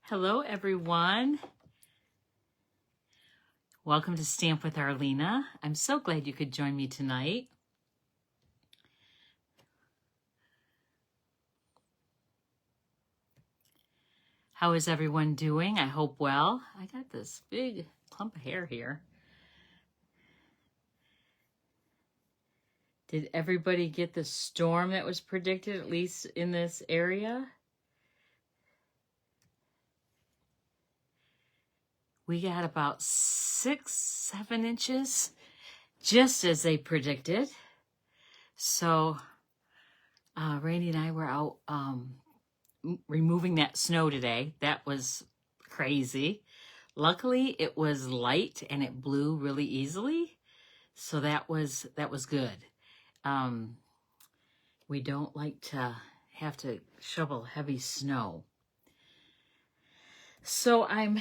Hello, everyone. Welcome to Stamp with Arlena. I'm so glad you could join me tonight. How is everyone doing? I hope well. I got this big clump of hair here. Did everybody get the storm that was predicted, at least in this area? We got about 6-7 inches, just as they predicted. So Randy and I were out removing that snow today. That was crazy. Luckily, it was light and it blew really easily, so that was good. We don't like to have to shovel heavy snow. So I'm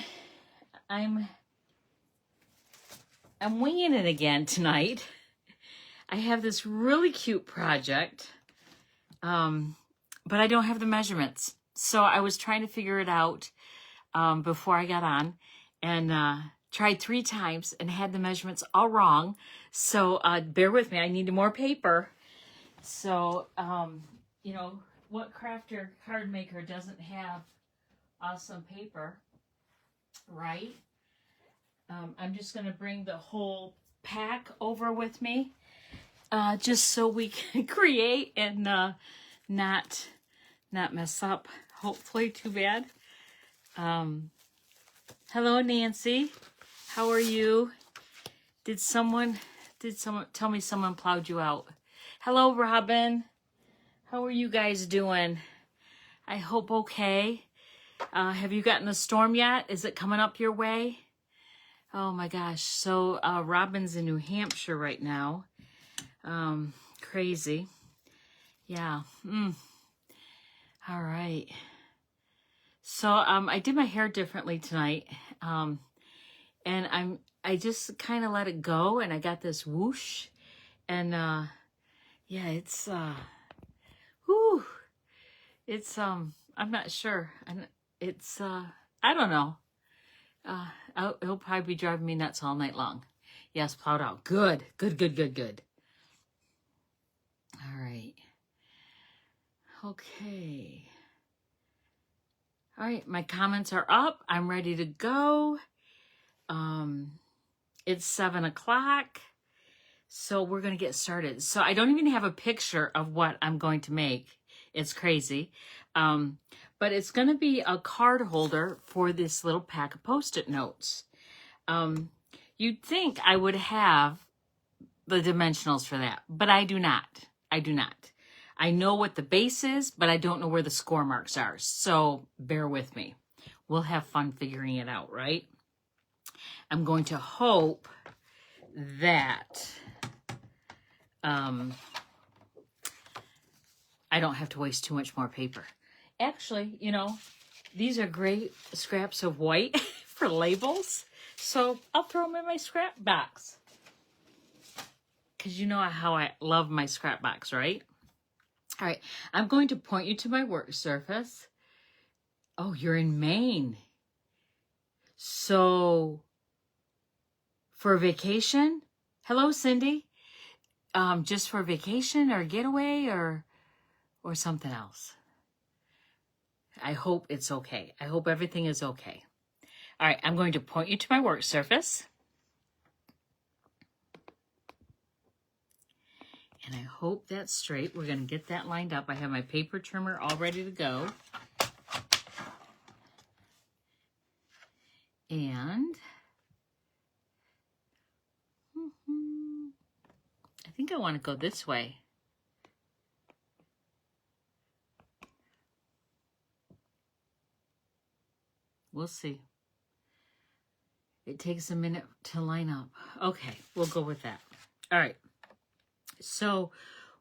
winging it again tonight. I have this really cute project, but I don't have the measurements. So I was trying to figure it out before I got on, and tried 3 times and had the measurements all wrong. So bear with me. I needed more paper. So, you know, what crafter card maker doesn't have awesome paper, right? I'm just going to bring the whole pack over with me, just so we can create and not mess up. Hopefully, too bad. Hello, Nancy. How are you? Did someone tell me someone plowed you out? Hello, Robin. How are you guys doing? I hope okay. Have you gotten the storm yet? Is it coming up your way? Oh my gosh. So Robin's in New Hampshire right now. Crazy. Yeah. All right. So I did my hair differently tonight. And I just kind of let it go, and I got this whoosh. And yeah, it's whoo. It's I'm not sure. It's I don't know. It'll probably be driving me nuts all night long. Yes, plowed out. Good. All right. Okay. All right, my comments are up. I'm ready to go. It's 7 o'clock. So we're going to get started. So I don't even have a picture of what I'm going to make. It's crazy. But it's going to be a card holder for this little pack of Post-it notes. You'd think I would have the dimensionals for that, but I do not. I know what the base is, but I don't know where the score marks are. So bear with me. We'll have fun figuring it out, right? I'm going to hope that I don't have to waste too much more paper. Actually, you know, these are great scraps of white for labels. So I'll throw them in my scrap box. Because you know how I love my scrap box, right? All right, I'm going to point you to my work surface. Oh, you're in Maine. So for vacation? Hello, Cindy. Just for vacation or getaway or something else? I hope it's okay. I hope everything is okay. All right, I'm going to point you to my work surface. And I hope that's straight. We're going to get that lined up. I have my paper trimmer all ready to go. And I think I want to go this way. We'll see. It takes a minute to line up. Okay, we'll go with that. All right. So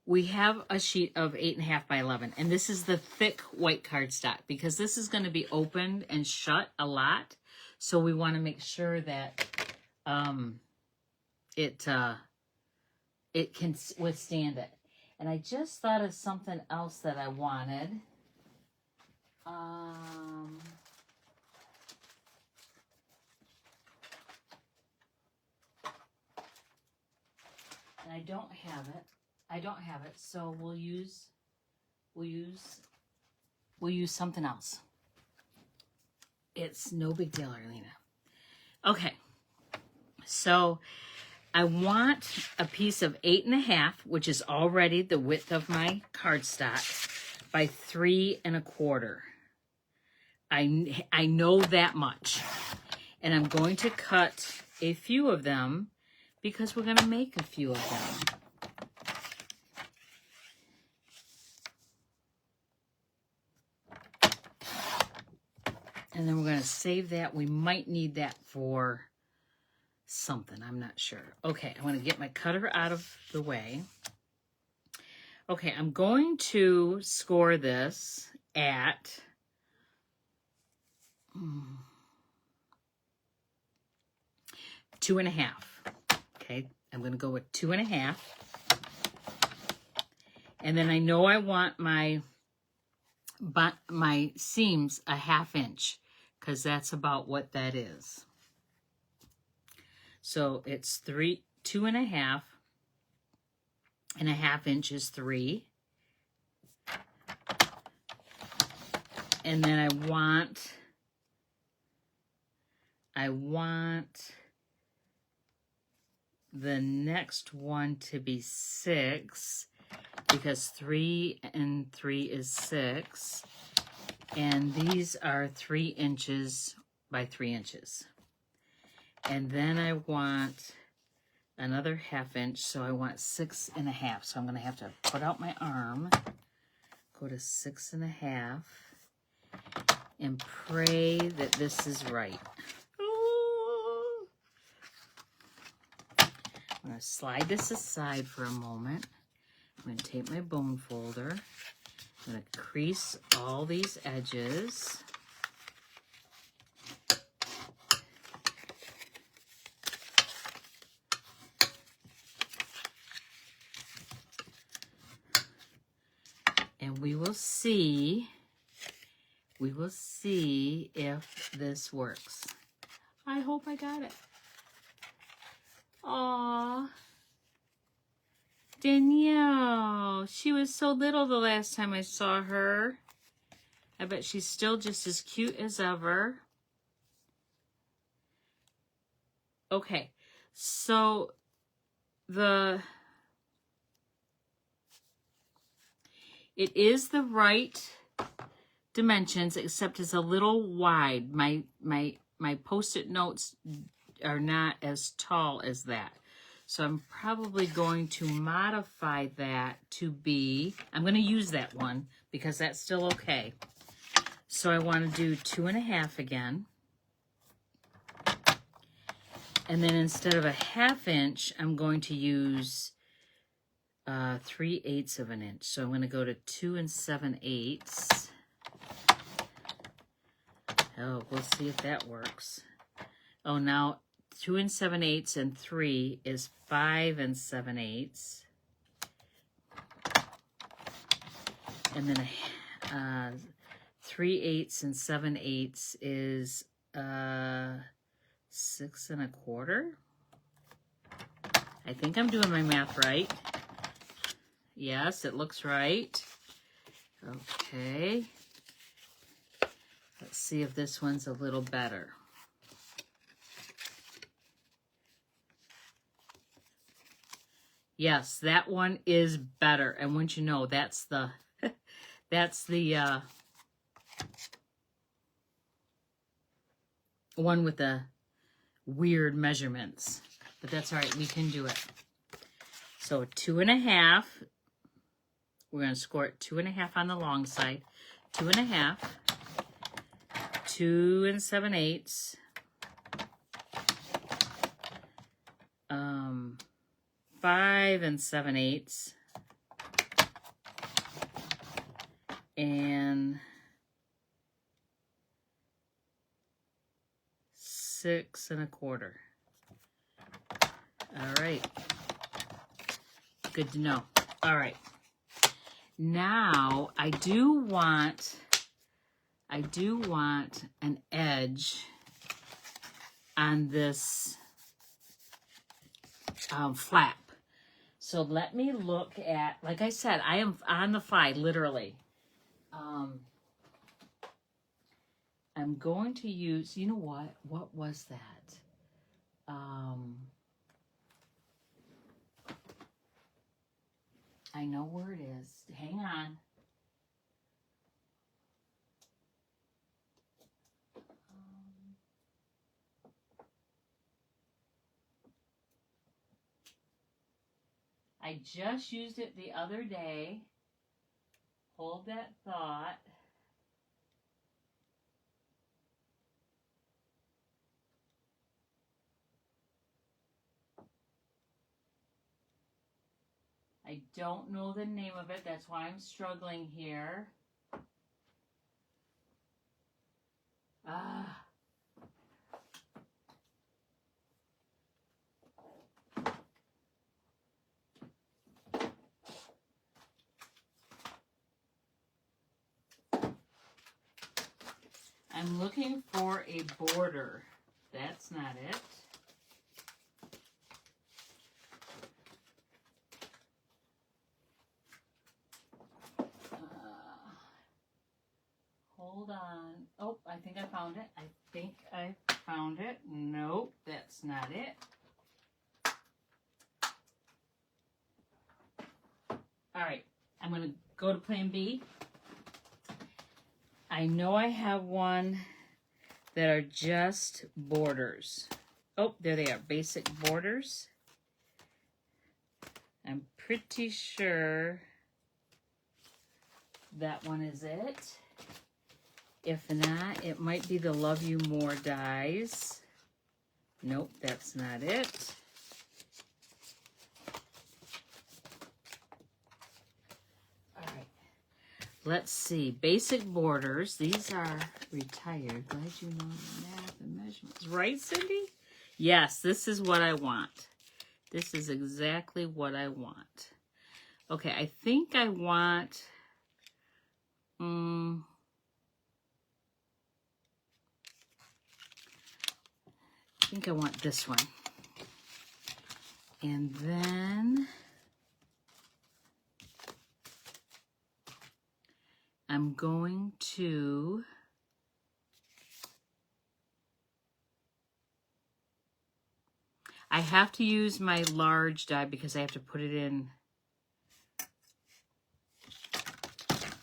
we have a sheet of 8.5 by 11, and this is the thick white cardstock because this is going to be opened and shut a lot. So we want to make sure that it can withstand it. And I just thought of something else that I wanted. don't have it. I don't have it, so we'll use something else. It's no big deal, Arlena. Okay, so I want a piece of 8.5, which is already the width of my cardstock, by 3 1/4. I know that much. And I'm going to cut a few of them because we're going to make a few of them. And then we're going to save that. We might need that for something. I'm not sure. Okay, I want to get my cutter out of the way. Okay, I'm going to score this at 2.5. Okay, I'm going to go with 2.5. And then I know I want my seams a 1/2 inch, because that's about what that is. So it's 2.5, and 1/2 inch is 3. And then I want the next one to be 6, because 3 and 3 is 6. And these are 3 inches by 3 inches. And then I want another 1/2 inch, so I want 6.5. So I'm going to have to put out my arm, go to 6.5, and pray that this is right. Ooh. I'm going to slide this aside for a moment. I'm going to take my bone folder. I'm going to crease all these edges. And we will see if this works. I hope I got it. Aww. Danielle, she was so little the last time I saw her. I bet she's still just as cute as ever. Okay, so it is the right dimensions, except it's a little wide. My Post-it notes are not as tall as that. So I'm probably going to modify that to be, I'm going to use that one because that's still okay. So I want to do 2.5 again. And then instead of a 1/2 inch, I'm going to use 3/8 of an inch. So I'm going to go to 2 7/8. Oh, we'll see if that works. Oh, now 2 7/8 and 3 is 5 7/8. And then 3/8 and 7/8 is 6 1/4. I think I'm doing my math right. Yes, it looks right. Okay. Let's see if this one's a little better. Yes, that one is better. And once you know, that's the one with the weird measurements. But that's all right, we can do it. So 2.5. We're going to score it 2.5 on the long side. 2.5. 2 7/8. 5 7/8. And 6 1/4. All right. Good to know. All right. Now I do want an edge on this flap. So let me look at, like I said, I am on the fly, literally. I'm going to use, you know what? What was that? I know where it is. Hang on. I just used it the other day. Hold that thought. I don't know the name of it. That's why I'm struggling here. Ah. I'm looking for a border. That's not it. Hold on. Oh, I think I found it. I think I found it. Nope, that's not it. All right, I'm going to go to plan B. I know I have one that are just borders. Oh, there they are, basic borders. I'm pretty sure that one is it. If not, it might be the Love You More dies. Nope, that's not it. All right, let's see. Basic borders. These are retired. Glad you know math and measurements. Right, Cindy? Yes, this is what I want. This is exactly what I want. Okay, I think I want... I think I want this one. And then I'm going to I have to use my large die because I have to put it in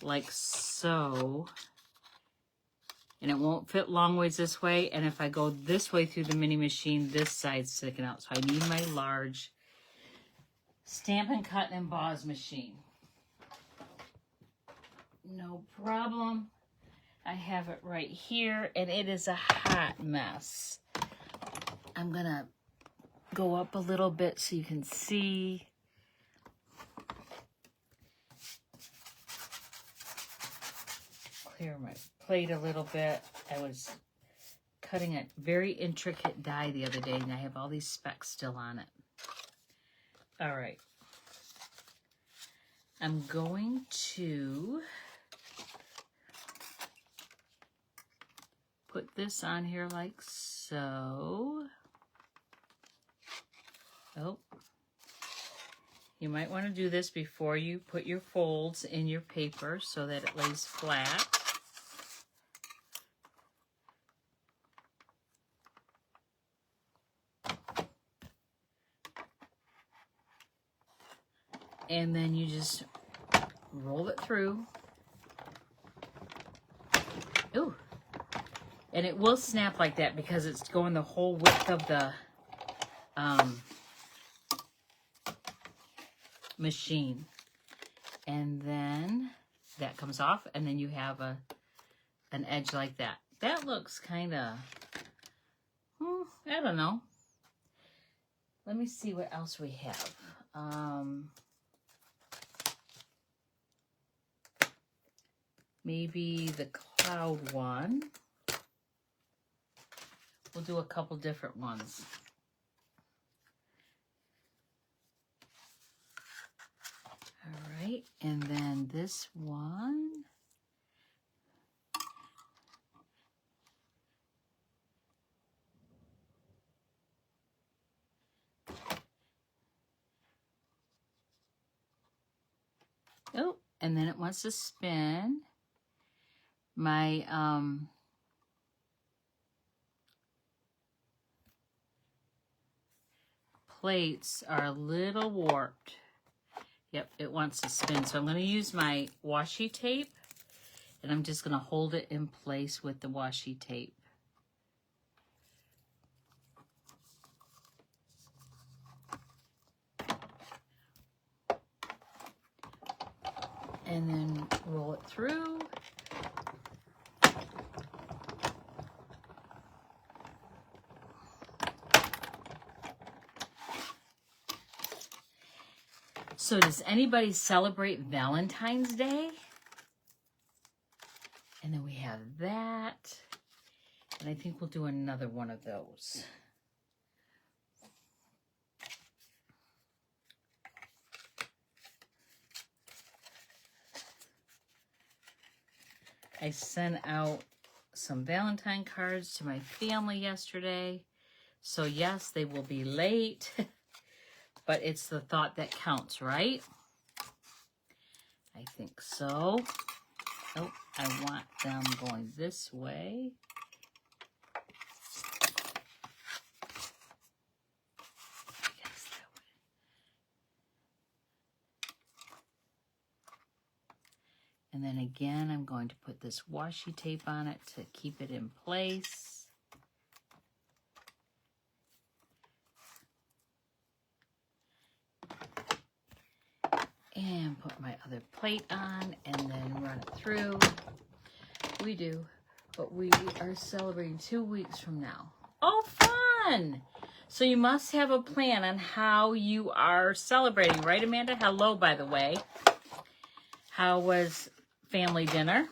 like so. And it won't fit long ways this way. And if I go this way through the mini machine, this side's sticking out. So I need my large Stampin' Cut and Emboss machine. No problem. I have it right here, and it is a hot mess. I'm gonna go up a little bit so you can see. Clear my plate a little bit. I was cutting a very intricate die the other day, and I have all these specks still on it. All right. I'm going to put this on here like so. Oh, you might want to do this before you put your folds in your paper so that it lays flat. And then you just roll it through. Ooh. And it will snap like that because it's going the whole width of the machine. And then that comes off, and then you have an edge like that. That looks kind of, I don't know. Let me see what else we have. Maybe the cloud one. We'll do a couple different ones. All right, and then this one. and then it wants to spin. My plates are a little warped. Yep, it wants to spin. So I'm going to use my washi tape, and I'm just going to hold it in place with the washi tape. And then roll it through. So does anybody celebrate Valentine's Day? And then we have that. And I think we'll do another one of those. I sent out some Valentine cards to my family yesterday. So yes, they will be late. But it's the thought that counts, right? I think so. Oh, I want them going this way. Yes, that way. And then again, I'm going to put this washi tape on it to keep it in place. And put my other plate on and then run it through. We do, but we are celebrating 2 weeks from now. Oh, fun! So you must have a plan on how you are celebrating, right, Amanda? Hello, by the way. How was family dinner?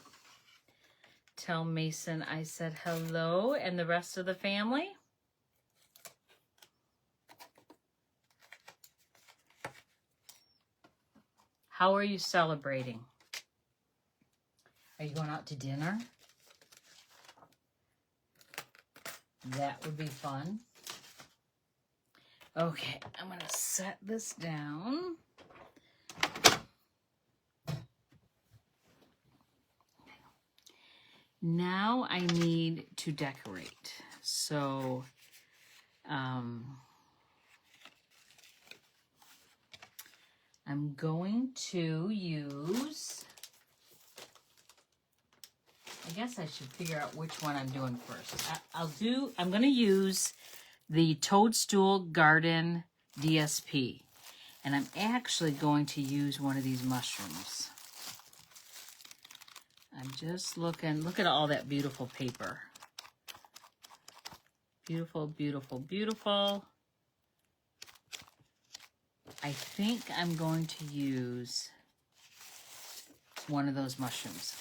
Tell Mason I said hello and the rest of the family. How are you celebrating? Are you going out to dinner? That would be fun. Okay, I'm going to set this down. Now I need to decorate. So, I'm going to use, I guess I should figure out which one I'm doing first. I'm going to use the Toadstool Garden DSP. And I'm actually going to use one of these mushrooms. I'm just looking, look at all that beautiful paper. Beautiful, beautiful, beautiful. I think I'm going to use one of those mushrooms.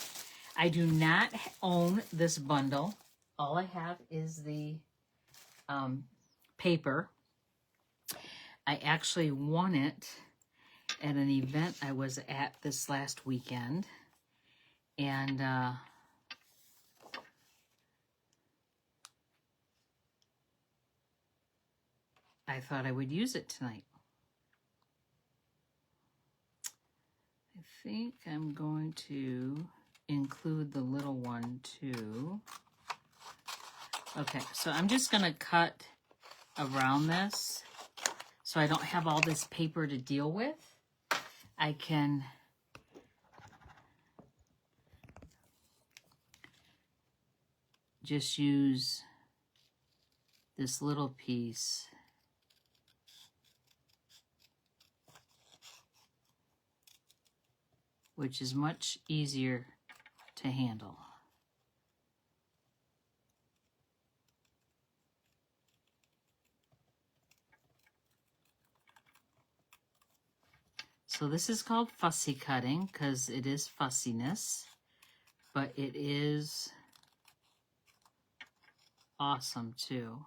I do not own this bundle. All I have is the paper. I actually won it at an event I was at this last weekend. And I thought I would use it tonight. I think I'm going to include the little one too. Okay, so I'm just going to cut around this so I don't have all this paper to deal with. I can just use this little piece which is much easier to handle. So this is called fussy cutting because it is fussiness, but it is awesome too.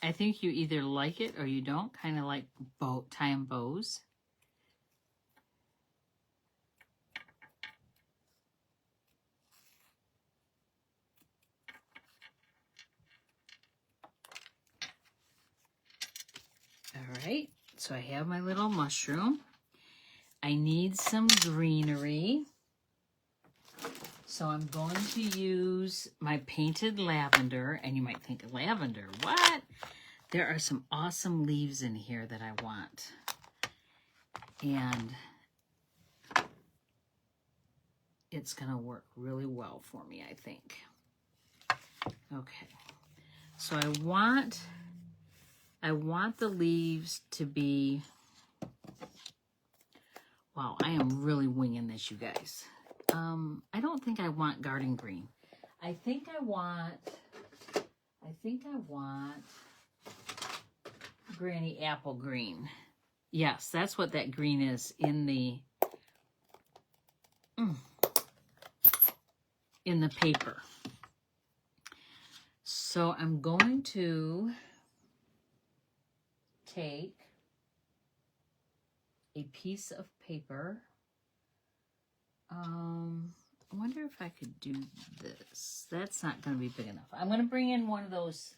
I think you either like it or you don't, kind of like tying bows. All right, So I have my little mushroom. I need some greenery. So I'm going to use my painted lavender. And you might think, lavender, what? There are some awesome leaves in here that I want. And it's going to work really well for me, I think. Okay. So I want the leaves to be, wow, I am really winging this, you guys. I don't think I want garden green. I think I want Granny Apple green. Yes, that's what that green is in the paper. So I'm going to take a piece of paper. I wonder if I could do this. That's not going to be big enough. I'm going to bring in one of those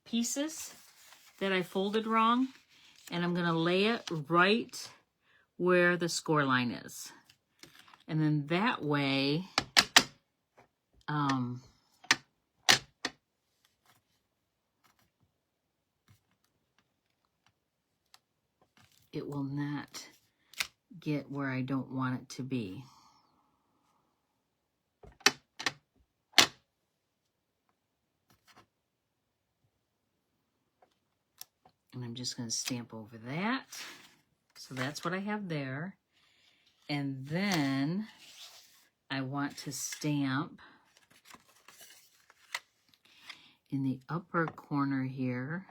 pieces that I folded wrong, and I'm going to lay it right where the score line is. And then that way, it will not get where I don't want it to be. And I'm just going to stamp over that. So that's what I have there. And then I want to stamp in the upper corner here.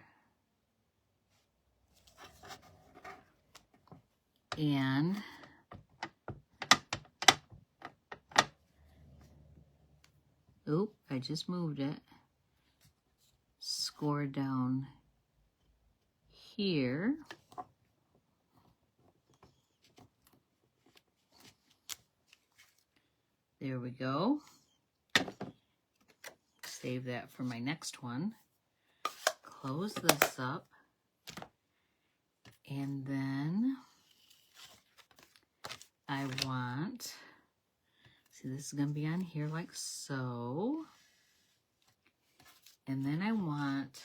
And oop, I just moved it. Score down here. There we go. Save that for my next one. Close this up. And then I want, see, this is going to be on here like so. And then I want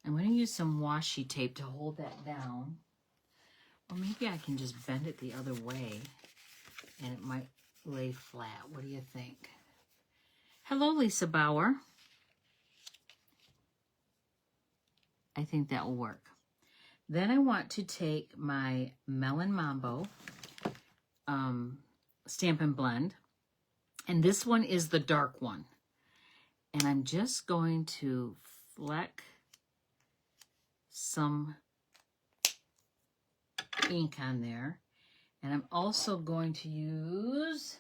I'm going to use some washi tape to hold that down. Or maybe I can just bend it the other way and it might lay flat. What do you think? Hello, Lisa Bauer. I think that will work. Then I want to take my Melon Mambo Stamp and Blend. And this one is the dark one. And I'm just going to fleck some ink on there. And I'm also going to use,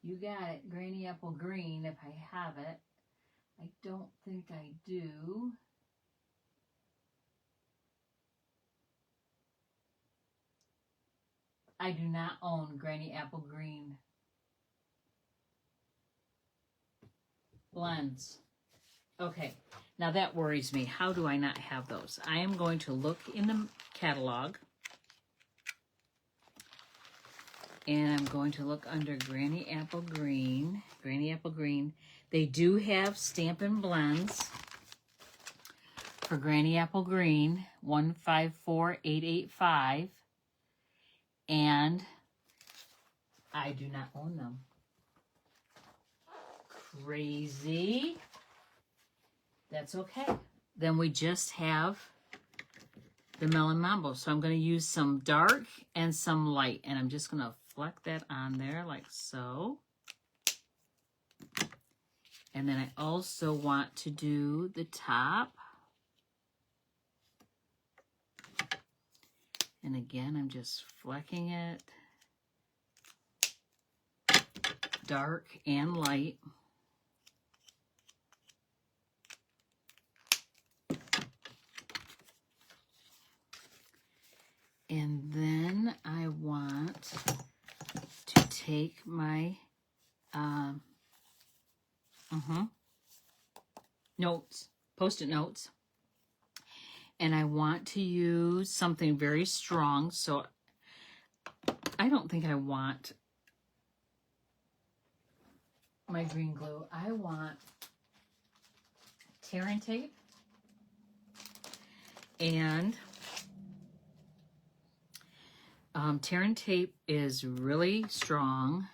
you got it, Granny Apple Green if I have it. I don't think I do. I do not own Granny Apple Green blends. Okay, now that worries me. How do I not have those? I am going to look in the catalog. And I'm going to look under Granny Apple Green. Granny Apple Green. They do have Stampin' Blends for Granny Apple Green, 154885. And I do not own them. Crazy. That's okay. Then we just have the Melon Mambo. So I'm going to use some dark and some light. And I'm just going to fleck that on there like so. And then I also want to do the top. And again, I'm just flecking it dark and light. And then I want to take my notes, Post-it notes. And I want to use something very strong, so I don't think I want my green glue. I want tear and tape, and tear and tape is really strong.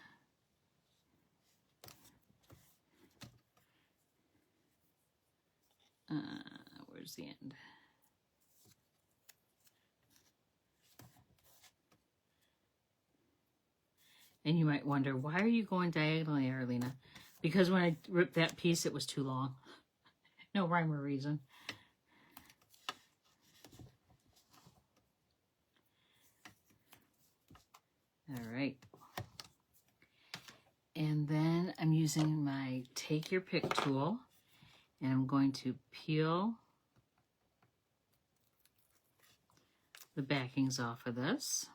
Where's the end? And you might wonder, why are you going diagonally, Arlena? Because when I ripped that piece, it was too long. No rhyme or reason. All right. And then I'm using my Take Your Pick tool, and I'm going to peel the backings off of this.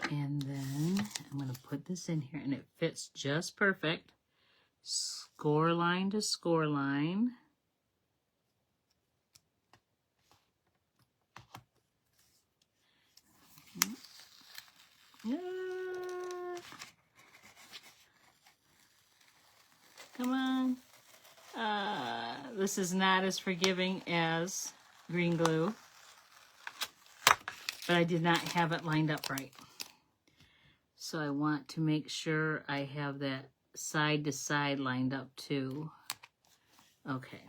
And then I'm going to put this in here, and it fits just perfect. Score line to score line. Come on. This is not as forgiving as green glue, but I did not have it lined up right. So I want to make sure I have that side to side lined up too. Okay.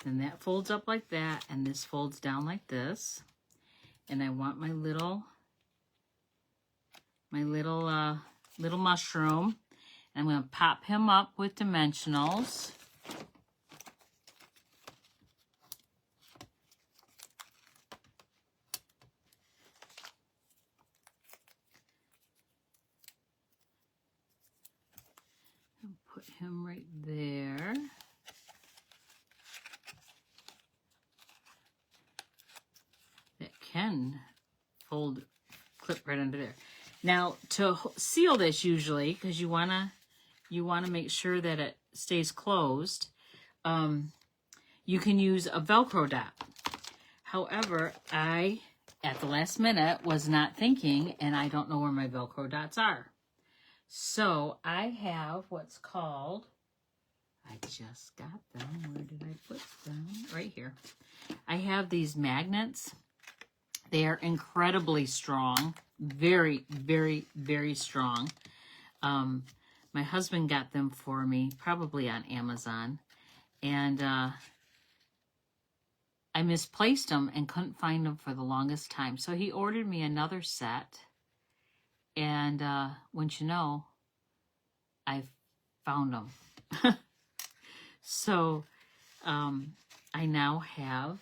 Then that folds up like that, and this folds down like this. And I want my little mushroom. I'm going to pop him up with dimensionals. And put him right there. That can clip right under there. Now, to seal this usually, because you want to make sure that it stays closed, you can use a Velcro dot. However, I, at the last minute, was not thinking, and I don't know where my Velcro dots are. So I have what's called, I just got them. Where did I put them? Right here. I have these magnets. They are incredibly strong. Very, very, very strong. My husband got them for me, probably on Amazon. And I misplaced them and couldn't find them for the longest time. So he ordered me another set. And wouldn't you know, I found them. So I now have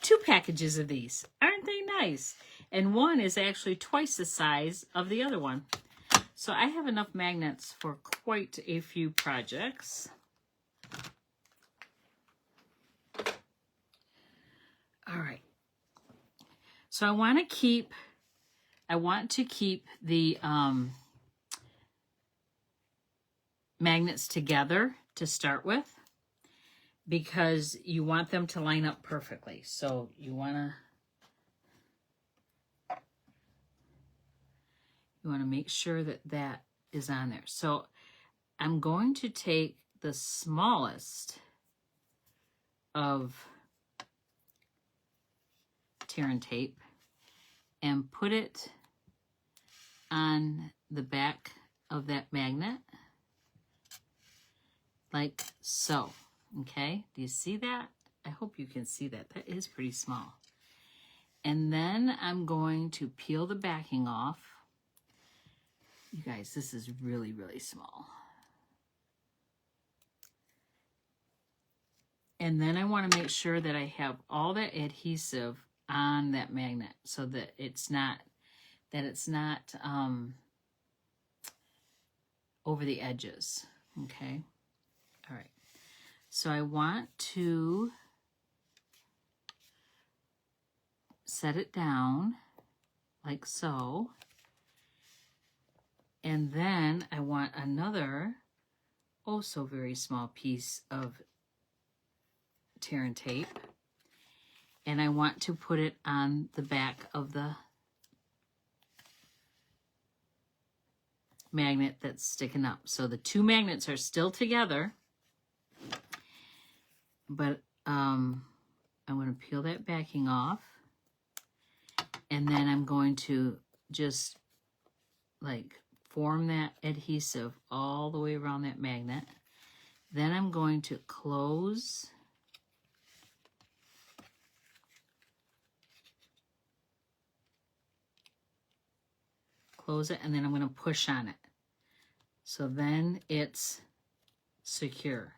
2 packages of these. Aren't they nice? And one is actually twice the size of the other one. So I have enough magnets for quite a few projects. All right. So I want to keep the magnets together to start with, because you want them to line up perfectly. So you want to make sure that that is on there. So I'm going to take the smallest of tear and tape and put it on the back of that magnet like so. Okay, do you see that? I hope you can see that. That is pretty small. And then I'm going to peel the backing off. You guys, this is really, really small. And then I want to make sure that I have all that adhesive on that magnet so that that it's not over the edges. Okay. All right. So I want to set it down like so. And then I want another, oh so very small piece of tear and tape. And I want to put it on the back of the magnet that's sticking up. So the two magnets are still together, but I'm going to peel that backing off. And then I'm going to just like form that adhesive all the way around that magnet. Then I'm going to close it, and then I'm going to push on it. So then it's secure.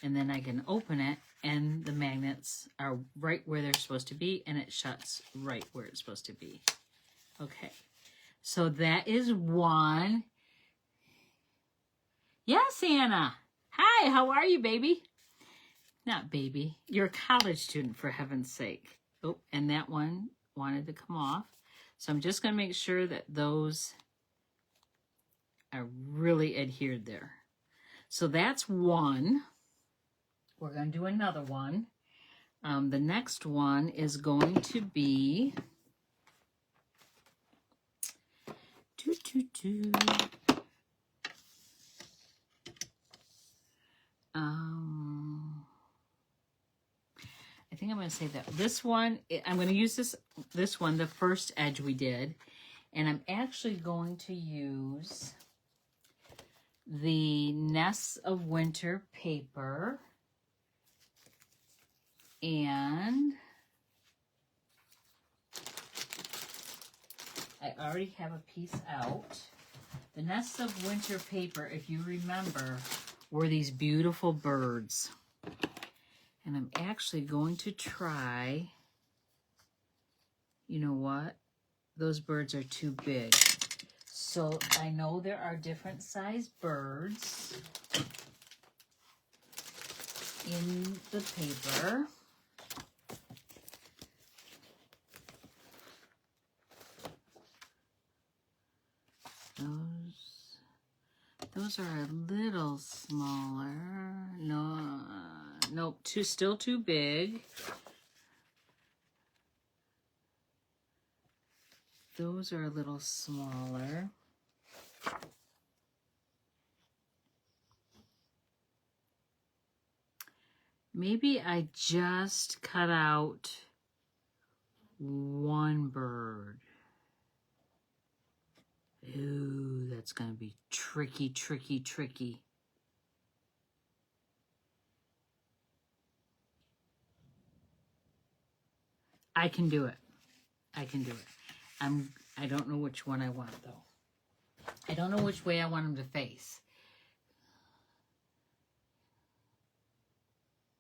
And then I can open it, and the magnets are right where they're supposed to be, and it shuts right where it's supposed to be. Okay, so that is one. Yes, Anna. Hi, how are you, baby? Not baby. You're a college student, for heaven's sake. Oh, and that one wanted to come off. So I'm just going to make sure that those are really adhered there. So that's one. We're going to do another one. The next one is going to be I think I'm going to say that this one, I'm going to use this one, the first edge we did, and I'm actually going to use the Nests of Winter paper, and I already have a piece out. The Nests of Winter paper, if you remember, were these beautiful birds. And I'm actually going to try, you know what? Those birds are too big. So I know there are different size birds in the paper. Those are a little smaller. No, nope, still too big. Those are a little smaller. Maybe I just cut out one bird. Ooh, that's going to be tricky, tricky, tricky. I can do it. I can do it. I don't know which one I want, though. I don't know which way I want them to face.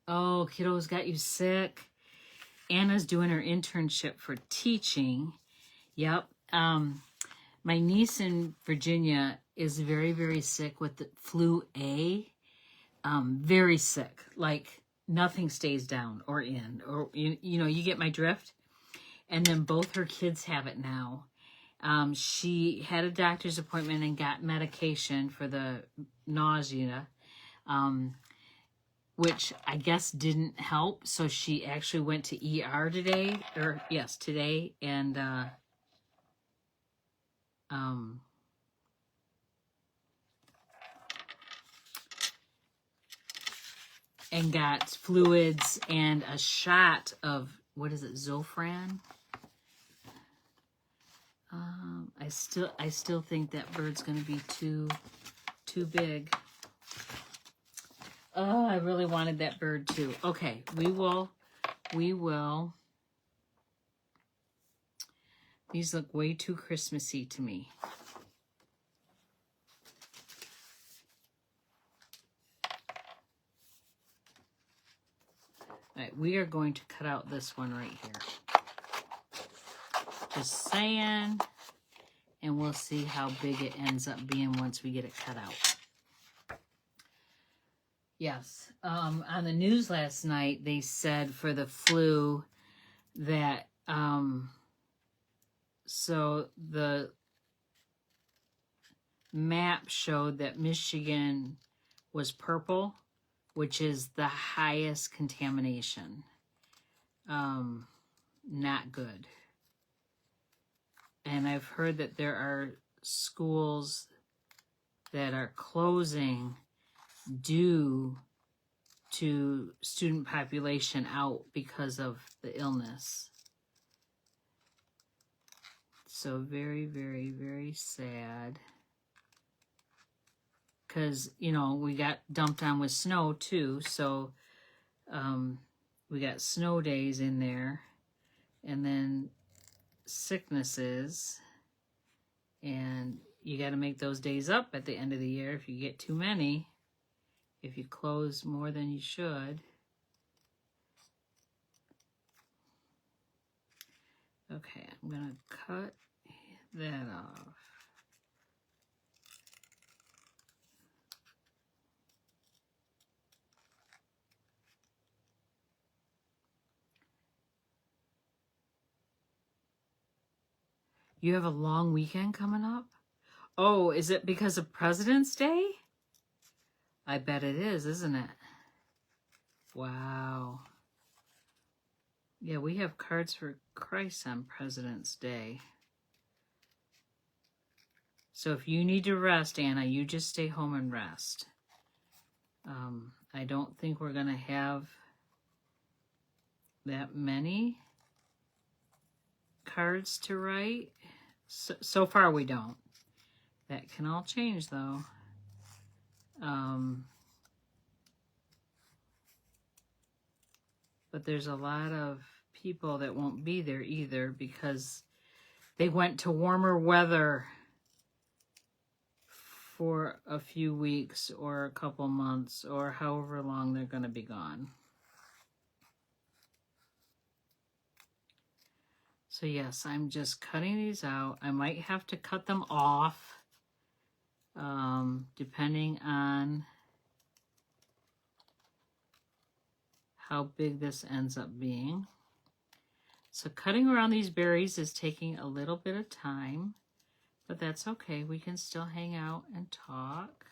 Oh, kiddos got you sick. Anna's doing her internship for teaching. Yep. My niece in Virginia is very, very sick with the flu A. Very sick. Like nothing stays down or in. Or you know, you get my drift. And then both her kids have it now. She had a doctor's appointment and got medication for the nausea, which I guess didn't help. So she actually went to ER today, and got fluids and a shot of, what is it, Zofran? I still think that bird's going to be too big. Oh, I really wanted that bird too. Okay, we will. These look way too Christmassy to me. All right, we are going to cut out this one right here. Just saying. and we'll see how big it ends up being once we get it cut out. Yes, on the news last night, they said for the flu that, so the map showed that Michigan was purple, which is the highest contamination. Not good. And I've heard that there are schools that are closing due to student population out because of the illness. So very, very, very sad. Because, you know, we got dumped on with snow too. So we got snow days in there. And then sicknesses. And you got to make those days up at the end of the year if you get too many. If you close more than you should. Okay, I'm going to cut that off. You have a long weekend coming up? Oh, is it because of President's Day? I bet it is, isn't it? Wow. Yeah, we have Cards for Christ on President's Day. So if you need to rest, Anna, you just stay home and rest. I don't think we're going to have that many cards to write. So far we don't. That can all change though. But there's a lot of people that won't be there either because they went to warmer weather for a few weeks or a couple months or however long they're going to be gone. So yes, I'm just cutting these out. I might have to cut them off depending on how big this ends up being. So cutting around these berries is taking a little bit of time, but that's okay. We can still hang out and talk.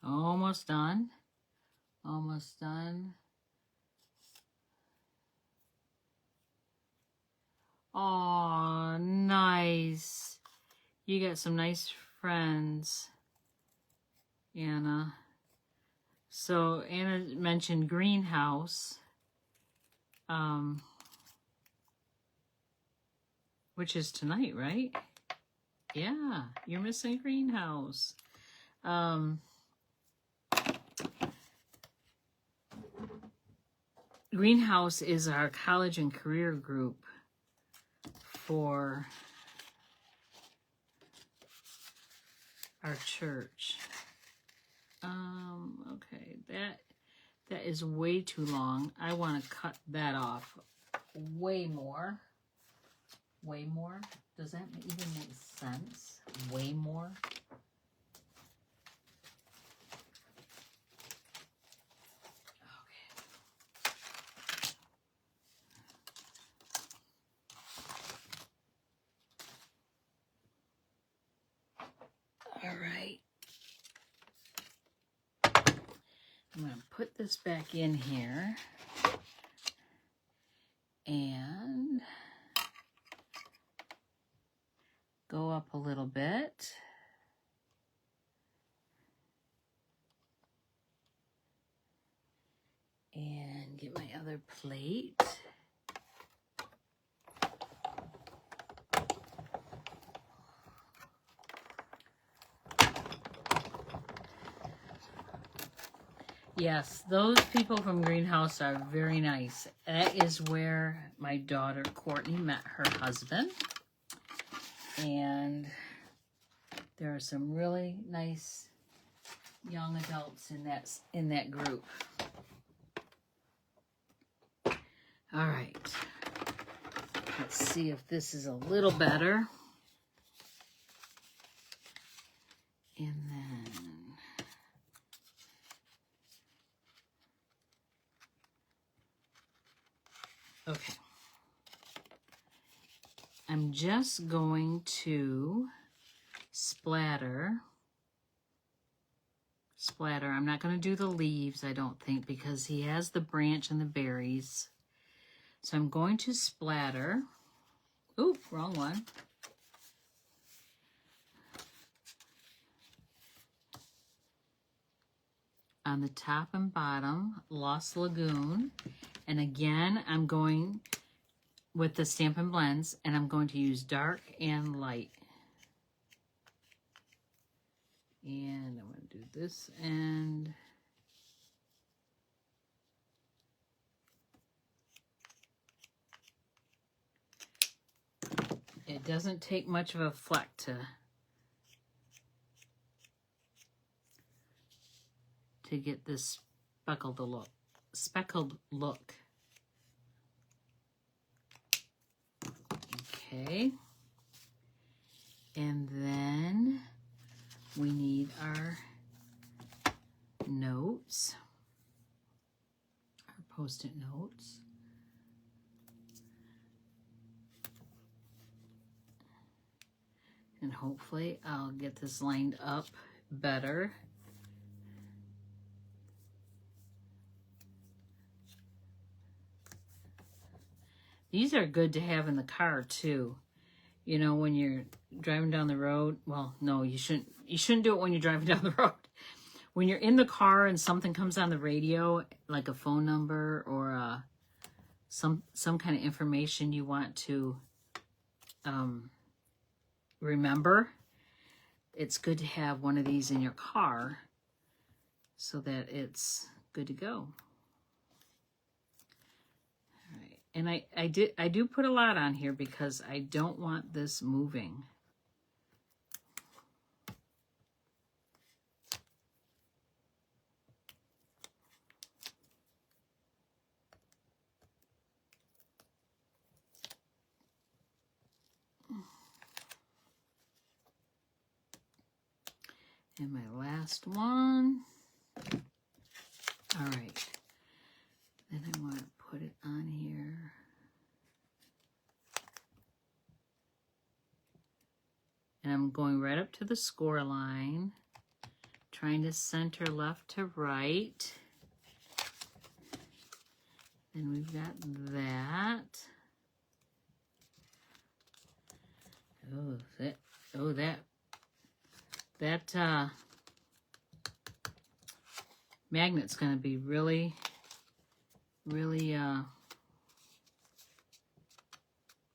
Almost done. Almost done. Oh, nice. You got some nice friends, Anna. So Anna mentioned greenhouse, which is tonight, right? Yeah, you're missing greenhouse. Greenhouse is our college and career group for our church. Okay, that is way too long. I want to cut that off way more. Way more? Does that even make sense? Way more? All right. I'm going to put this back in here and go up a little bit. And get my other plate. Yes, those people from Greenhouse are very nice. That is where my daughter Courtney met her husband. And there are some really nice young adults in that group. All right. Let's see if this is a little better. And then okay. I'm just going to splatter. I'm not going to do the leaves, I don't think, because he has the branch and the berries. So I'm going to splatter. Oop, wrong one. On the top and bottom, Lost Lagoon. And again, I'm going with the Stampin' Blends, and I'm going to use dark and light. And I'm going to do this end. It doesn't take much of a fleck to get this speckled look. Okay. And then we need our notes, our Post-it notes. And hopefully I'll get this lined up better. These are good to have in the car too. You know, when you're driving down the road. Well, no, you shouldn't do it when you're driving down the road. When you're in the car and something comes on the radio, like a phone number or some kind of information you want to remember, it's good to have one of these in your car so that it's good to go. All right. And I do put a lot on here because I don't want this moving. And my last one. All right. Then I want to put it on here. And I'm going right up to the score line, trying to center left to right. Then we've got that. That magnet's going to be really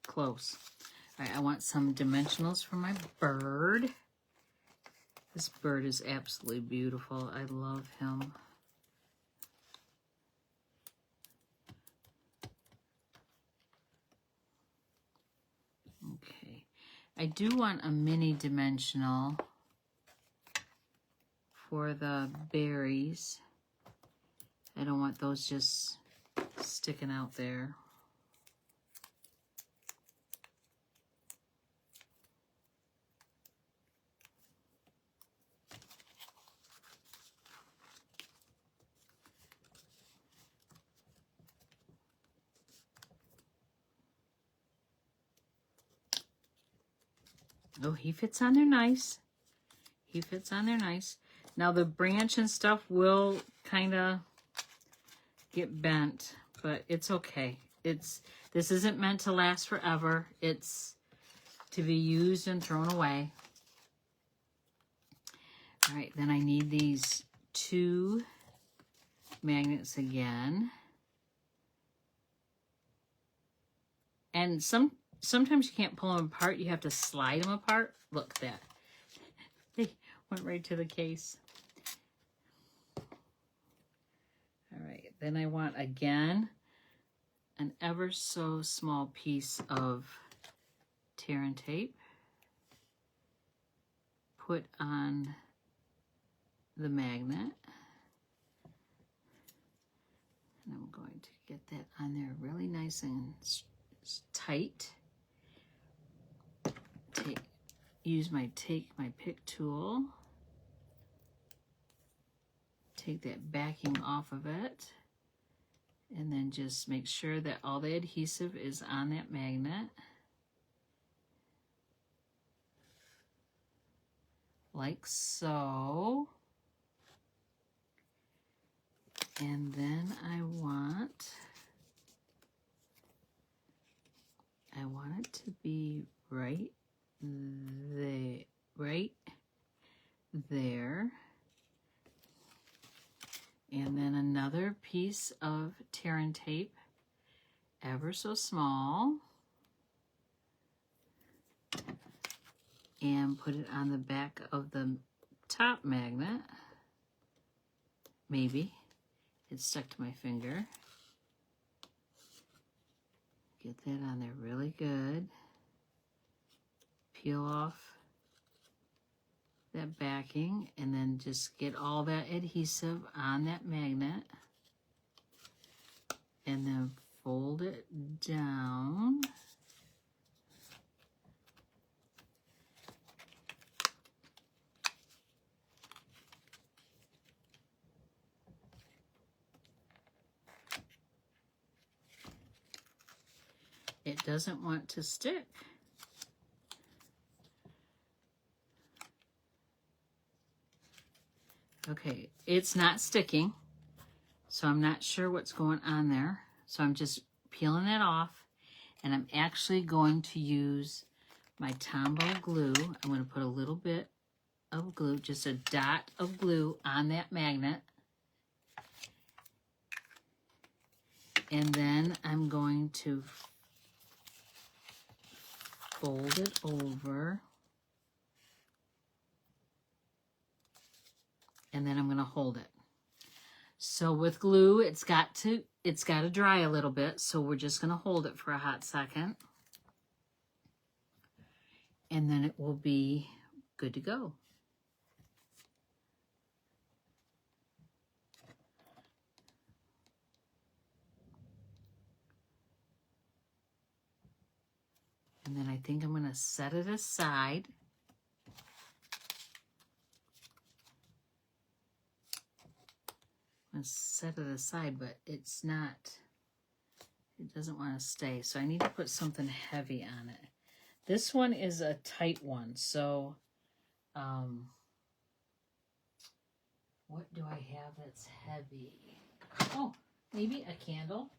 close. All right, I want some dimensionals for my bird. This bird is absolutely beautiful. I love him. Okay, I do want a mini dimensional for the berries. I don't want those just sticking out there. Oh, he fits on there nice. He fits on there nice. Now the branch and stuff will kind of get bent, but it's okay. This isn't meant to last forever. It's to be used and thrown away. All right, then I need these 2 magnets again. And sometimes you can't pull them apart. You have to slide them apart. Look, that. They went right to the case. then I want, again, an ever so small piece of tear and tape. Put on the magnet. And I'm going to get that on there really nice and tight. Use my pick tool. Take that backing off of it. And then just make sure that all the adhesive is on that magnet. Like so. And then I want it to be right there. And then another piece of tear and tape, ever so small. And put it on the back of the top magnet. Maybe. It's stuck to my finger. Get that on there really good. Peel off that backing and then just get all that adhesive on that magnet. And then fold it down. It doesn't want to stick. Okay, it's not sticking, so I'm not sure what's going on there. So I'm just peeling it off, and I'm actually going to use my Tombow glue. I'm going to put a little bit of glue, just a dot of glue on that magnet. And then I'm going to fold it over, and then I'm going to hold it. So with glue, it's got to dry a little bit, so we're just going to hold it for a hot second, and then it will be good to go. And then I think I'm going to set it aside. I'm going to set it aside, but it doesn't want to stay. So I need to put something heavy on it. This one is a tight one. So what do I have that's heavy? Oh, maybe a candle.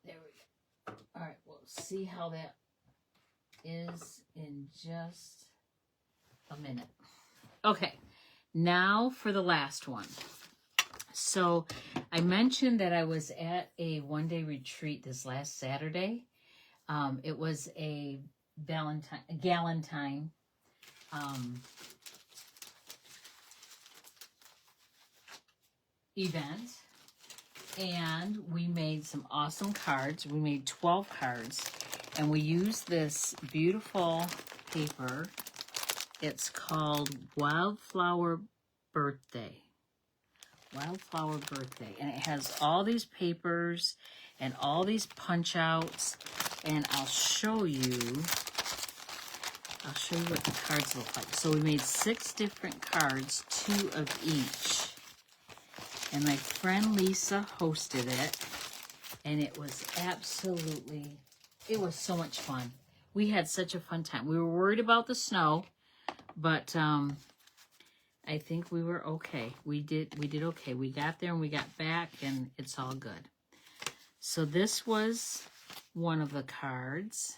There we go. All right, we'll see how that is in just a minute. Okay, now for the last one. So I mentioned that I was at a one-day retreat this last Saturday. It was a Galentine event. And we made some awesome cards. We made 12 cards. And we used this beautiful paper. It's called Wildflower Birthday. Wildflower Birthday. And it has all these papers and all these punch outs. And I'll show you what the cards look like. So we made 6 different cards, 2 of each. And my friend Lisa hosted it, and it was so much fun. We had such a fun time. We were worried about the snow, but I think we were okay. We did okay. We got there and we got back, and it's all good. So this was one of the cards,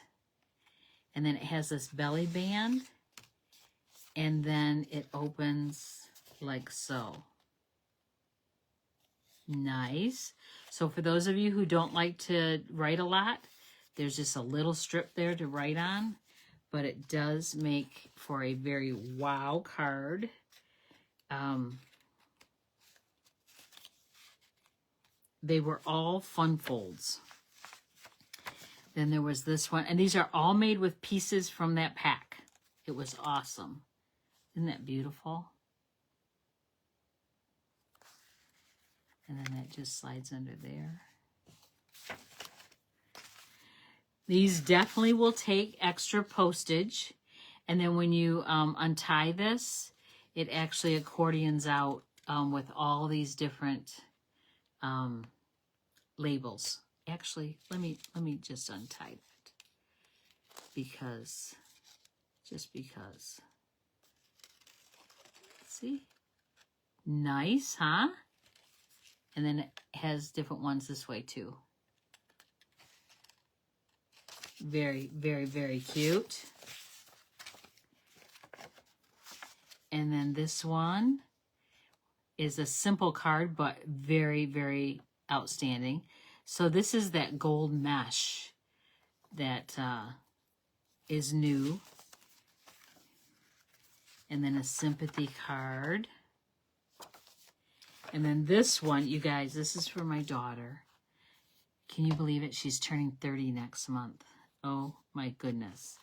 and then it has this belly band, and then it opens like so. Nice. So for those of you who don't like to write a lot, there's just a little strip there to write on, but it does make for a very wow card. They were all fun folds. Then there was this one, and these are all made with pieces from that pack. It was awesome. Isn't that beautiful? And then that just slides under there. These definitely will take extra postage. And then when you untie this, it actually accordions out with all these different labels. Actually, let me just untie that because, just because. See? Nice, huh? And then it has different ones this way too. Very, very, very cute. And then this one is a simple card, but very, very outstanding. So this is that gold mesh that is new. And then a sympathy card. And then this one, you guys, this is for my daughter. Can you believe it? She's turning 30 next month. Oh my goodness.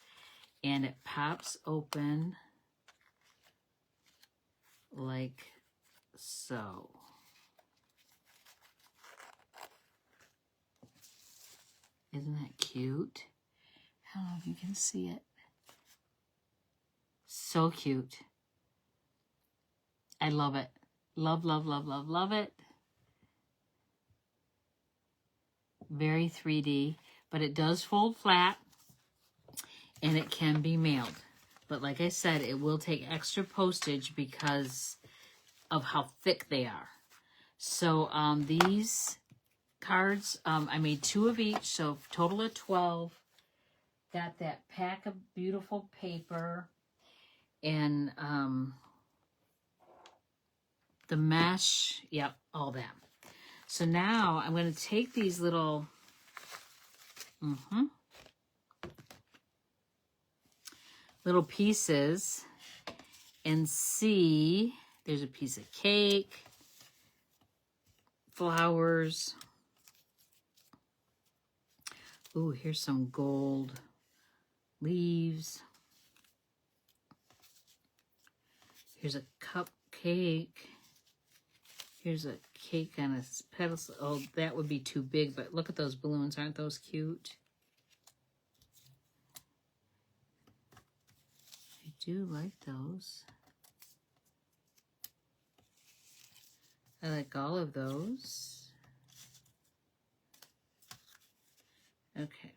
And it pops open like so. Isn't that cute? I don't know if you can see it. So cute. I love it. Love, love, love, love, love it. Very 3D, but it does fold flat and it can be mailed. But like I said, it will take extra postage because of how thick they are. So these cards, I made 2 of each, so total of 12. Got that pack of beautiful paper and the mesh, yep, all that. So now I'm going to take these little little pieces and see. There's a piece of cake, flowers. Ooh, here's some gold leaves. Here's a cupcake. Here's a cake on a pedestal. Oh, that would be too big, but look at those balloons. Aren't those cute? I do like those. I like all of those. Okay.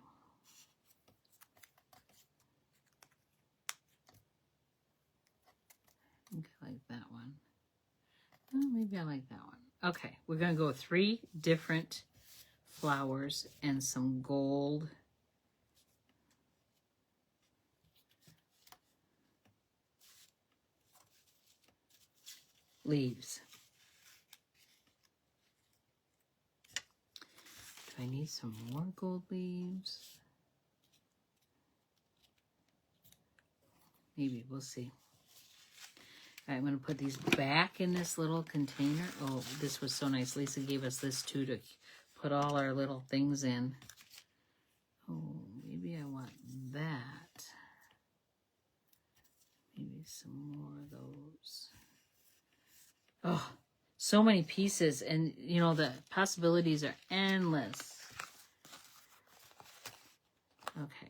I think I like that one. Oh, maybe I like that one. Okay, we're going to go 3 different flowers and some gold leaves. Do I need some more gold leaves? Maybe, we'll see. All right, I'm going to put these back in this little container. Oh, this was so nice. Lisa gave us this too to put all our little things in. Oh, maybe I want that. Maybe some more of those. Oh, so many pieces. And, you know, the possibilities are endless. Okay.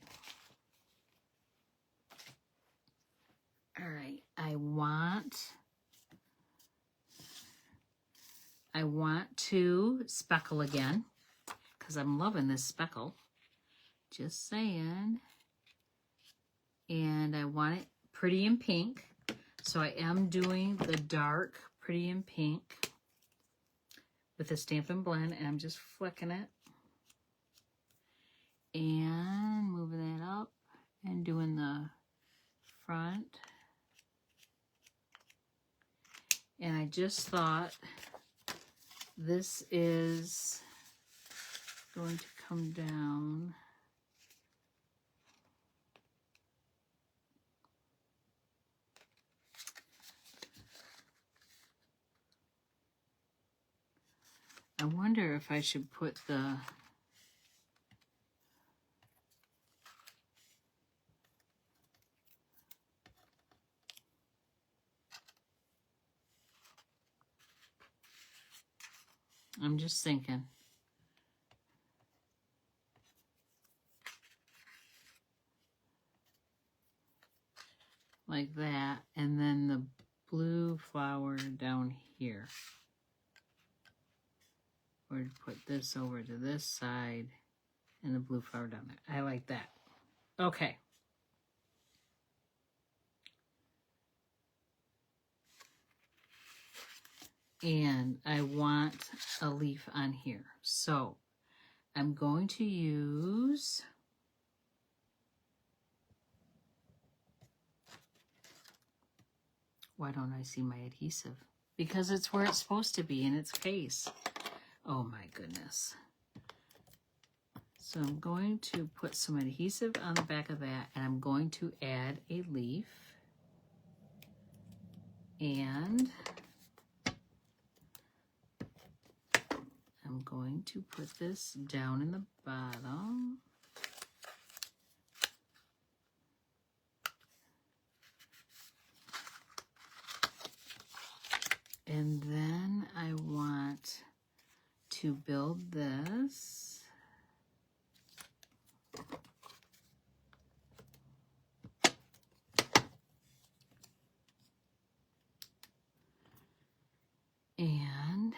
All right, I want to speckle again because I'm loving this speckle. Just saying. And I want it pretty in pink. So I am doing the dark pretty in pink with a Stampin' Blend, and I'm just flicking it and moving that up and doing the front. And I just thought this is going to come down. I wonder if I should put the... I'm just thinking. Like that, and then the blue flower down here. Or to put this over to this side and the blue flower down there. I like that. Okay. And I want a leaf on here. So I'm going to use why don't I see my adhesive? Because it's where it's supposed to be in its case. Oh my goodness. So I'm going to put some adhesive on the back of that, and I'm going to add a leaf. And I'm going to put this down in the bottom. And then I want to build this. And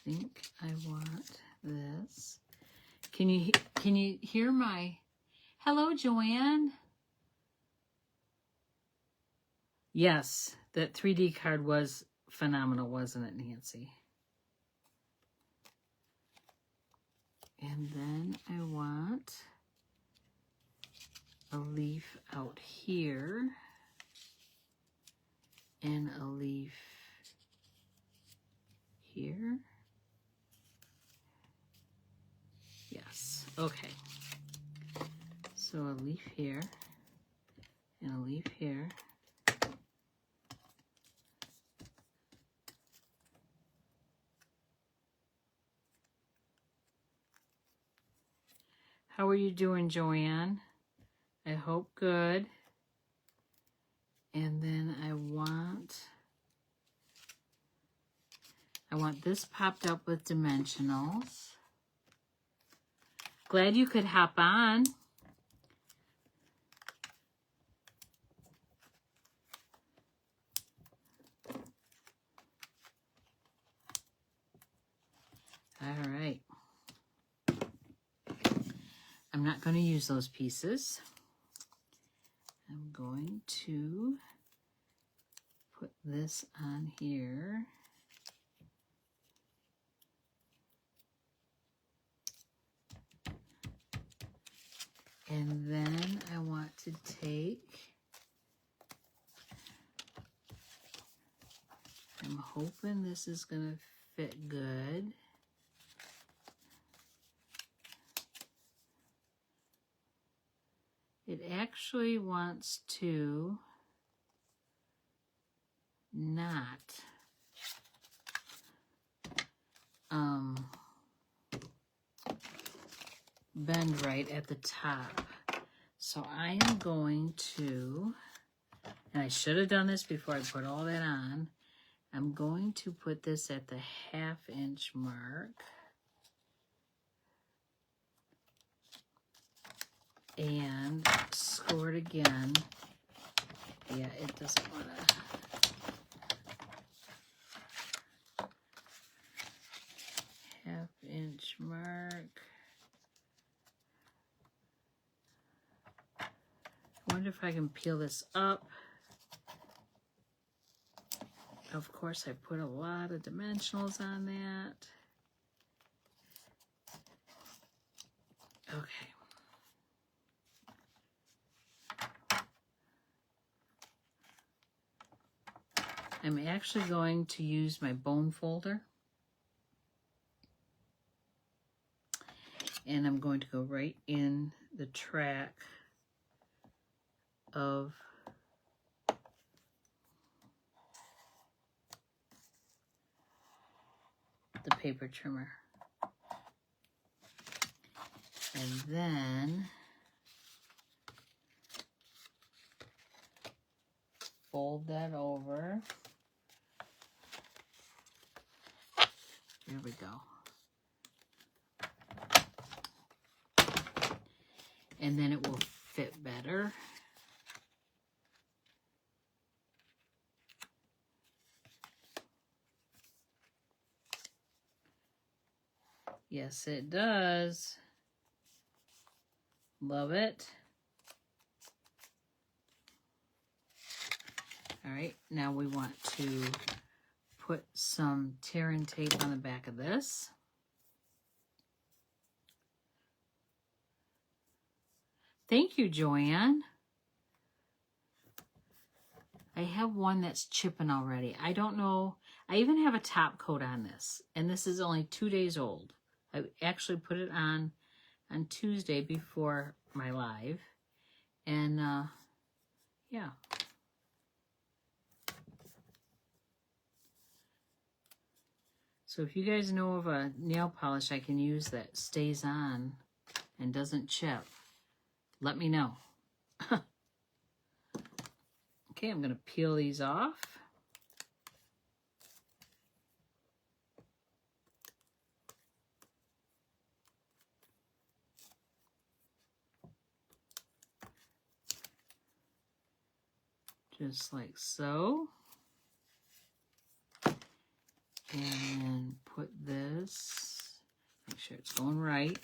I think I want this. Can you hear my hello, Joanne? Yes, that 3D card was phenomenal, wasn't it, Nancy? And then I want a leaf out here and a leaf here. Yes, okay. So a leaf here and a leaf here. How are you doing, Joanne? I hope good. And then I want this popped up with dimensionals. Glad you could hop on. All right. I'm not going to use those pieces. I'm going to put this on here. And then I want to take, I'm hoping this is going to fit good. It actually wants to not bend right at the top. So I am going to, and I should have done this before I put all that on, I'm going to put this at the 1/2 inch mark. And score it again. Yeah, it doesn't want to. Half-inch mark. I wonder if I can peel this up. Of course, I put a lot of dimensionals on that. Okay. I'm actually going to use my bone folder. And I'm going to go right in the track of the paper trimmer. And then fold that over. There we go. And then it will fit better. Yes, it does. Love it. All right, now we want to put some tear-in tape on the back of this. Thank you, Joanne. I have one that's chipping already. I don't know. I even have a top coat on this, and this is only 2 days old. I actually put it on Tuesday before my live, and yeah. So if you guys know of a nail polish I can use that stays on and doesn't chip, let me know. Okay, I'm going to peel these off. Just like so. And then put this, make sure it's going right.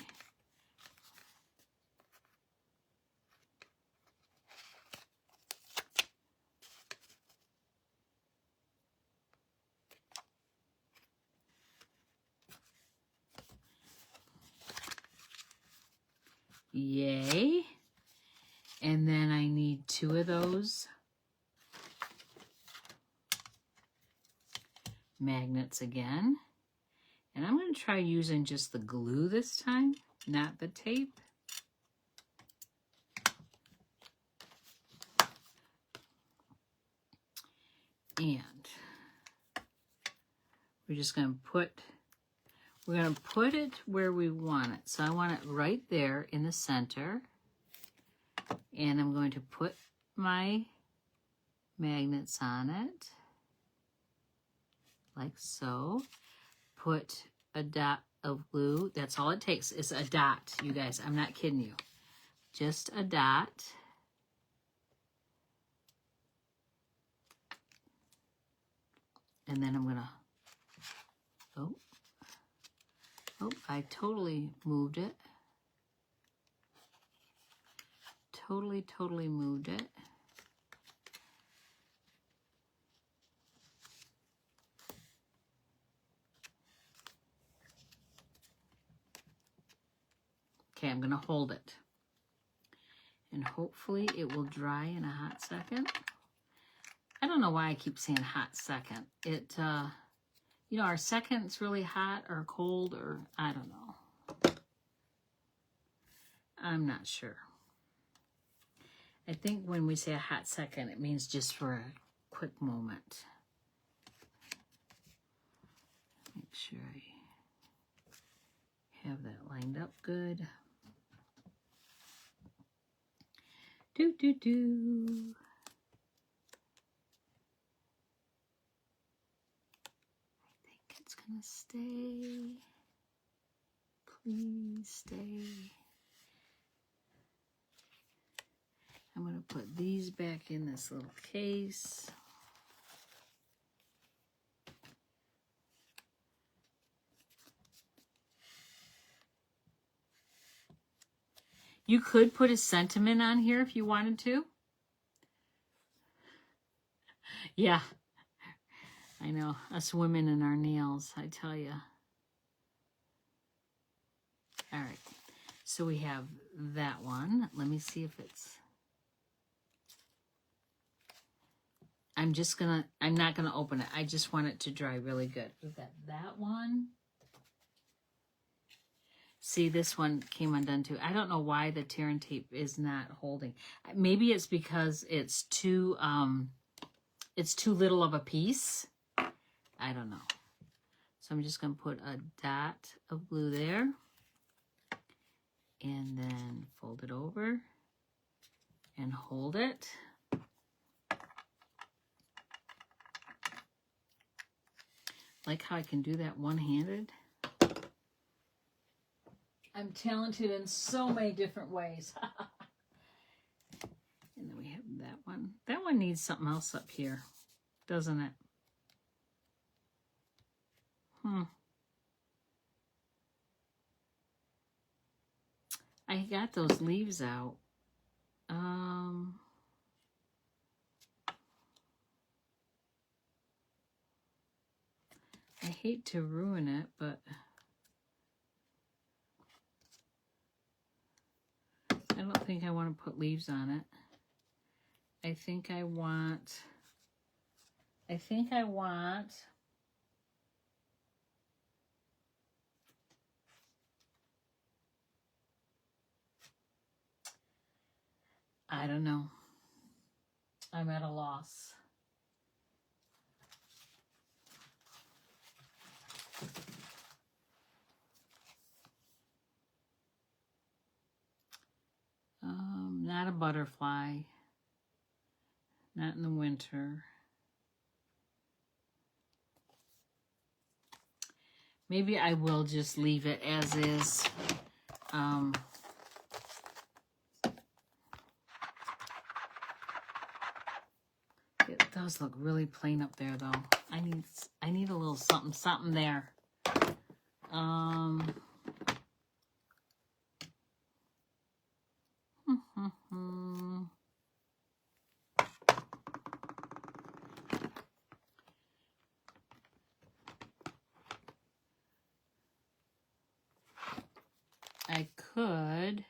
Yay. And then I need 2 of those magnets again. And I'm going to try using just the glue this time, not the tape. And we're just going to put it where we want it. So I want it right there in the center. And I'm going to put my magnets on it, like so. Put a dot of glue. That's all it takes is a dot, you guys. I'm not kidding you. Just a dot. And then I'm going to, I totally moved it. Totally moved it. Okay, I'm going to hold it. And hopefully it will dry in a hot second. I don't know why I keep saying hot second. It, you know, our second's really hot or cold, or I don't know. I'm not sure. I think when we say a hot second, it means just for a quick moment. Make sure I have that lined up good. Do. I think it's gonna stay. Please stay. I'm going to put these back in this little case. You could put a sentiment on here if you wanted to. Yeah, I know. Us women and our nails, I tell you. All right, so we have that one. Let me see if it's... I'm not gonna open it. I just want it to dry really good. We've got that one. See, this one came undone too. I don't know why the tear and tape is not holding. Maybe it's because it's too little of a piece. I don't know. So I'm just gonna put a dot of glue there and then fold it over and hold it. Like how I can do that one-handed. I'm talented in so many different ways. And then we have that one. That one needs something else up here, doesn't it? I got those leaves out. I hate to ruin it, but I don't think I want to put leaves on it. I think I want, I don't know. I'm at a loss. Not a butterfly. Not in the winter. Maybe I will just leave it as is. Those look really plain up there, though. I need a little something there. I could.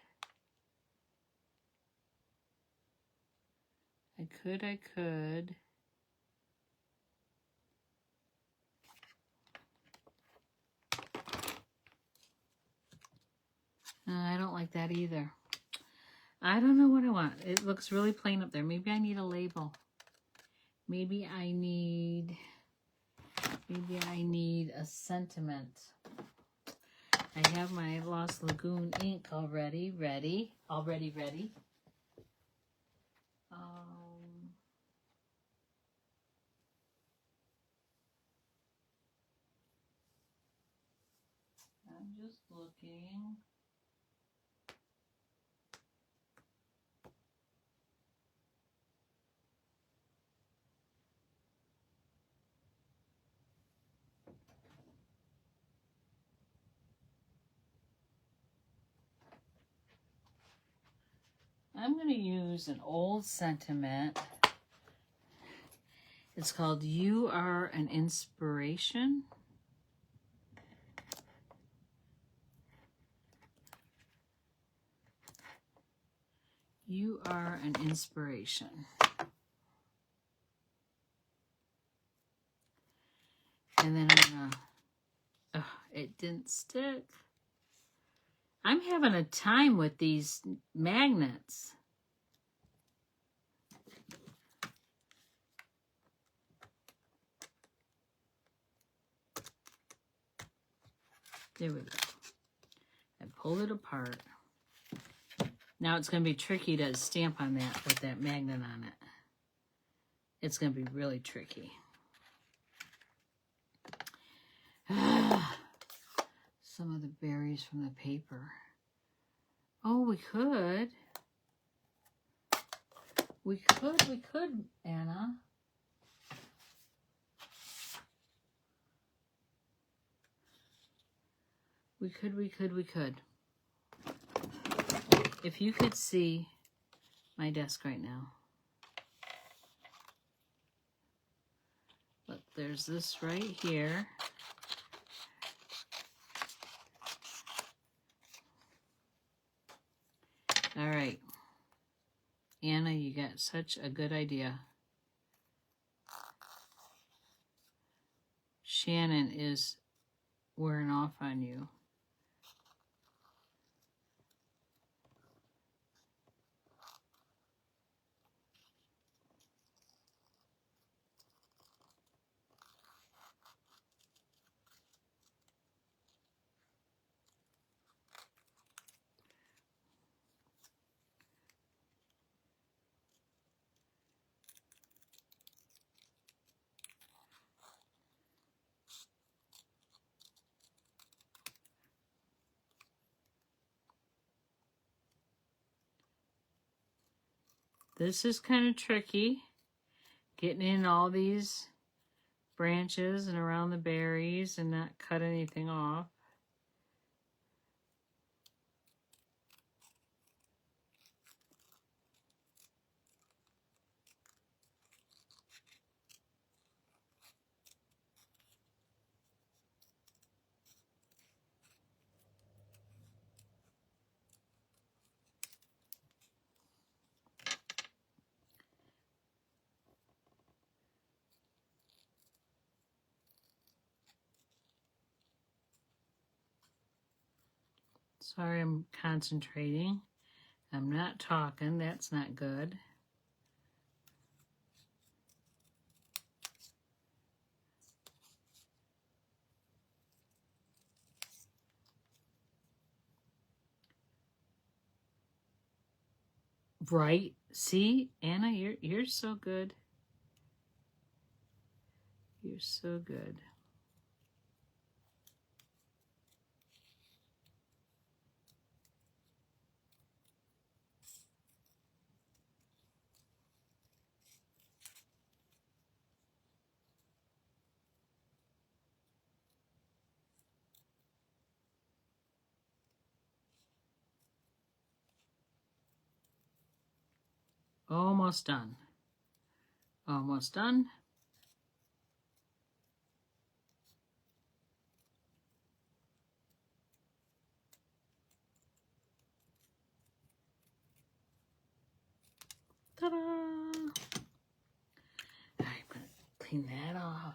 I don't like that either. I don't know what I want. It looks really plain up there. Maybe I need a label. Maybe I need a sentiment. I have my Lost Lagoon ink already ready. I'm just looking. I'm going to use an old sentiment. It's called You Are an Inspiration. You are an inspiration. And then I'm going to, it didn't stick. I'm having a time with these magnets. There we go. I pulled it apart. Now it's going to be tricky to stamp on that with that magnet on it. It's going to be really tricky. Some of the berries from the paper. Oh, we could. We could, Anna. We could. If you could see my desk right now. Look, there's this right here. All right. Anna, you got such a good idea. Shannon is wearing off on you. This is kind of tricky, getting in all these branches and around the berries and not cut anything off. Sorry, I'm concentrating. I'm not talking. That's not good. Right? See, Anna, you're so good. You're so good. Almost done. Almost done. Ta-da! I'm going to clean that off.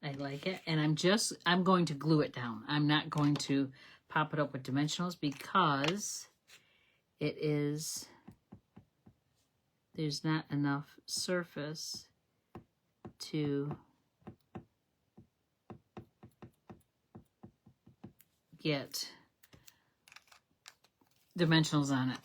I like it. And I'm going to glue it down. I'm not going to pop it up with dimensionals because there's not enough surface to get dimensionals on it.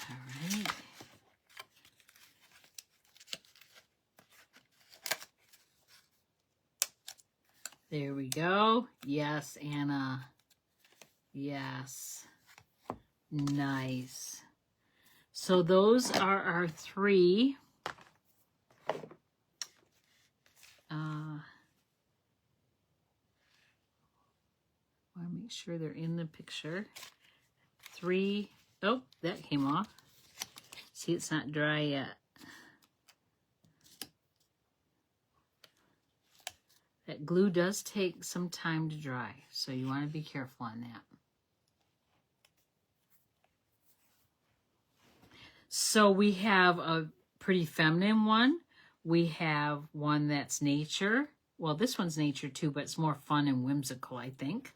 All right. There we go. Yes, Anna. Yes. Nice. So those are our three. I want to make sure they're in the picture. Three. Oh, that came off. See, it's not dry yet. That glue does take some time to dry, so you want to be careful on that. So we have a pretty feminine one. We have one that's nature. Well, this one's nature too, but it's more fun and whimsical, I think.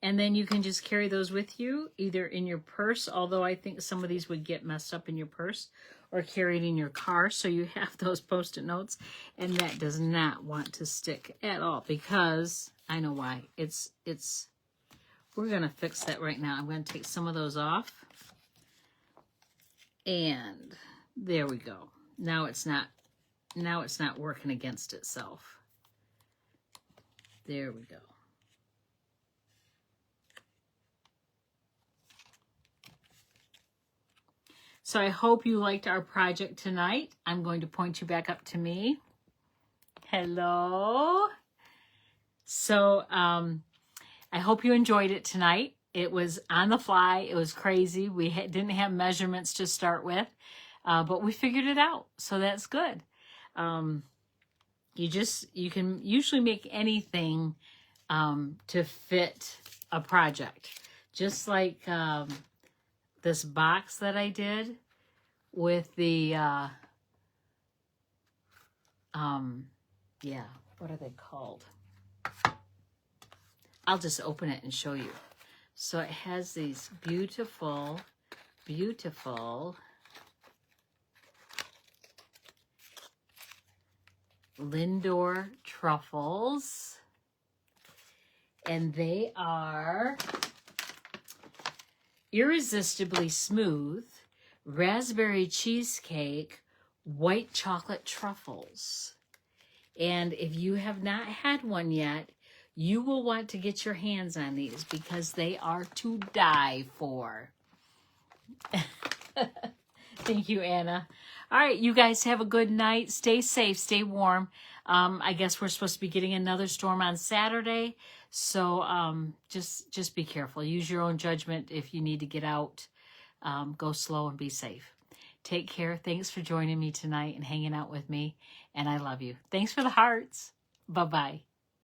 And then you can just carry those with you, either in your purse, although I think some of these would get messed up in your purse, or carry it in your car so you have those Post-it notes. And that does not want to stick at all because I know why. We're going to fix that right now. I'm going to take some of those off. And there we go. Now it's not working against itself. There we go. So I hope you liked our project tonight. I'm going to point you back up to me. Hello. So I hope you enjoyed it tonight. It was on the fly. It was crazy. We didn't have measurements to start with. But we figured it out, so that's good. You can usually make anything to fit a project. Just like this box that I did with the, yeah, what are they called? I'll just open it and show you. So it has these beautiful, beautiful Lindor truffles. And they are irresistibly smooth raspberry cheesecake white chocolate truffles. And if you have not had one yet, you will want to get your hands on these because they are to die for. Thank you, Anna. All right, you guys have a good night. Stay safe, stay warm. I guess we're supposed to be getting another storm on Saturday. So just be careful. Use your own judgment if you need to get out. Go slow and be safe. Take care. Thanks for joining me tonight and hanging out with me. And I love you. Thanks for the hearts. Bye-bye.